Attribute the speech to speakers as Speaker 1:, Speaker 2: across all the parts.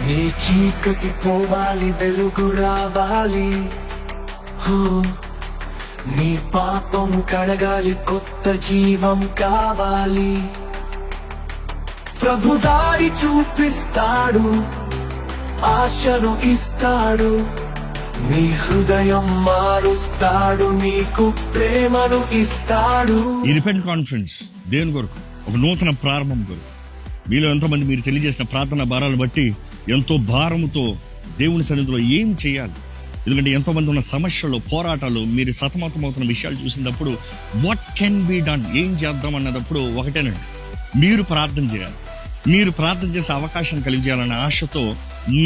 Speaker 1: నీ చీకటి పోవాలి, వెలుగు రావాలి. నీ పాపం కడగాలి, కొత్త జీవం కావాలి. ప్రభు దారి చూపిస్తాడు, ఆశను ఇస్తాడు, నీ హృదయం మారుస్తాడు, నీకు ప్రేమను ఇస్తాడు.
Speaker 2: ఈ రిపెంట్ కాన్ఫరెన్స్ దేని కొరకు? ఒక నూతన ప్రారంభం కొరకు. మీలో ఎంతోమంది మీరు తెలియజేసిన ప్రార్థన భారాలను బట్టి ఎంతో భారముతో దేవుని సన్నిధిలో ఏం చేయాలి, ఎందుకంటే ఎంతో మంది ఉన్న సమస్యలు, పోరాటాలు, మీరు సతమతమవుతున్న విషయాలు చూసినప్పుడు వాట్ కెన్ బి డన్, ఏం చేద్దాం అన్నప్పుడు ఒకటేనండి, మీరు ప్రార్థన చేయాలి. మీరు ప్రార్థన చేసే అవకాశం కలిగించాలన్న ఆశతో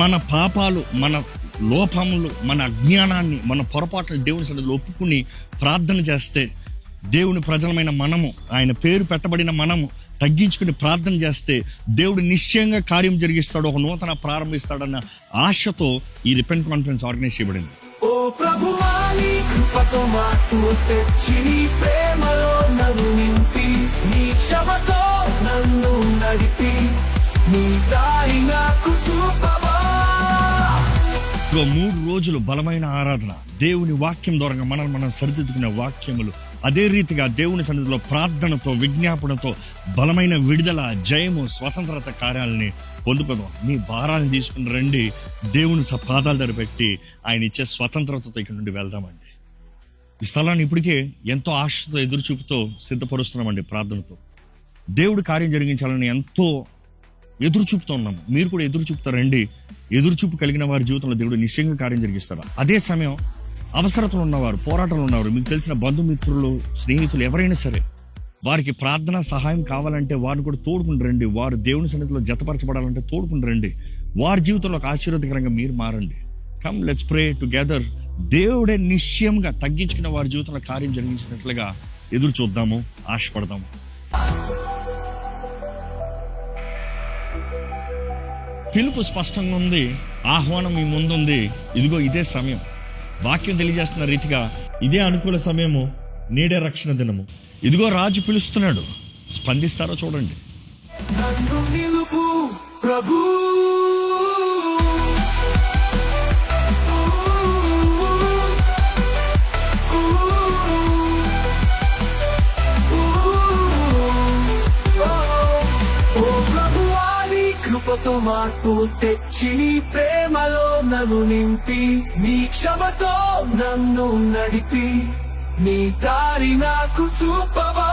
Speaker 2: మన పాపాలు, మన లోపములు, మన అజ్ఞానాన్ని, మన పొరపాట్లు దేవుని సన్నిధిలో ఒప్పుకుని ప్రార్థన చేస్తే, దేవుని ప్రజలమైన మనము, ఆయన పేరు పెట్టబడిన మనము తగ్గించుకుని ప్రార్థన చేస్తే దేవుడు నిశ్చయంగా కార్యం జరిగిస్తాడు, ఒక నూతన ప్రారంభిస్తాడన్న ఆశతో ఈ రిపెంట్ కాన్ఫరెన్స్ ఆర్గనైజ్ చేయబడింది.
Speaker 1: ఓ ప్రభువా, నీ కృపతో మార్పు తెచ్చి, నీ ప్రేమలో నన్ను నింపి, నీ క్షమతో నన్ను నడిపి, నీ దారి నాకు చూపవా.
Speaker 2: 3 రోజులు బలమైన ఆరాధన, దేవుని వాక్యం ద్వారా మనం సరిదిద్దుకునే వాక్యములు, అదే రీతిగా దేవుని సన్నిధిలో ప్రార్థనతో, విజ్ఞాపనతో బలమైన విడుదల, జయము, స్వతంత్రత కార్యాలని పొందుకుందాం. మీ భారాన్ని తీసుకుని రండి, దేవుని పాదాల దగ్గర పెట్టి ఆయన ఇచ్చే స్వతంత్రతతో ఇక్కడ నుండి వెళ్దామండి. ఈ స్థలాన్ని ఇప్పటికే ఎంతో ఆశతో, ఎదురుచూపుతో సిద్ధపరుస్తున్నామండి. ప్రార్థనతో దేవుడు కార్యం జరిగించాలని ఎంతో ఎదురుచూపుతూ ఉన్నాము. మీరు కూడా ఎదురుచూపుతారండి. ఎదురుచూపు కలిగిన వారి జీవితంలో దేవుడు నిశ్చయంగా కార్యం జరిగిస్తాడు. అదే సమయం అవసరతలు ఉన్నవారు, పోరాటాలు ఉన్నవారు, మీకు తెలిసిన బంధుమిత్రులు, స్నేహితులు ఎవరైనా సరే, వారికి ప్రార్థన సహాయం కావాలంటే వారిని కూడా తోడుకుని రండి. వారు దేవుని సన్నిధిలో జతపరచబడాలంటే తోడుకుని రండి. వారి జీవితంలో ఒక ఆశీర్వాదకరంగా మీరు మారండి. Come let's pray together. దేవుడే నిశ్చయంగా తగ్గించుకున్న వారి జీవితంలో కార్యం జరిగించినట్లుగా ఎదురు చూద్దాము, ఆశపడదాము. పిలుపు స్పష్టంగా ఉంది, ఆహ్వానం మీ ముందుంది. ఇదిగో ఇదే సమయం. వాక్యం తెలియజేస్తున్న రీతిగా ఇదే అనుకూల సమయము, నేడే రక్షణ దినము. ఇదిగో రాజు పిలుస్తున్నాడు, స్పందిస్తారో చూడండి.
Speaker 1: నన్ను నిలుపు ప్రభు, కృపతో మార్పు తెచ్చి, నీ ప్రేమలో నన్ను నింపి, నీ క్షమతో నన్ను నడిపి, నీ దారి నాకు చూపవా.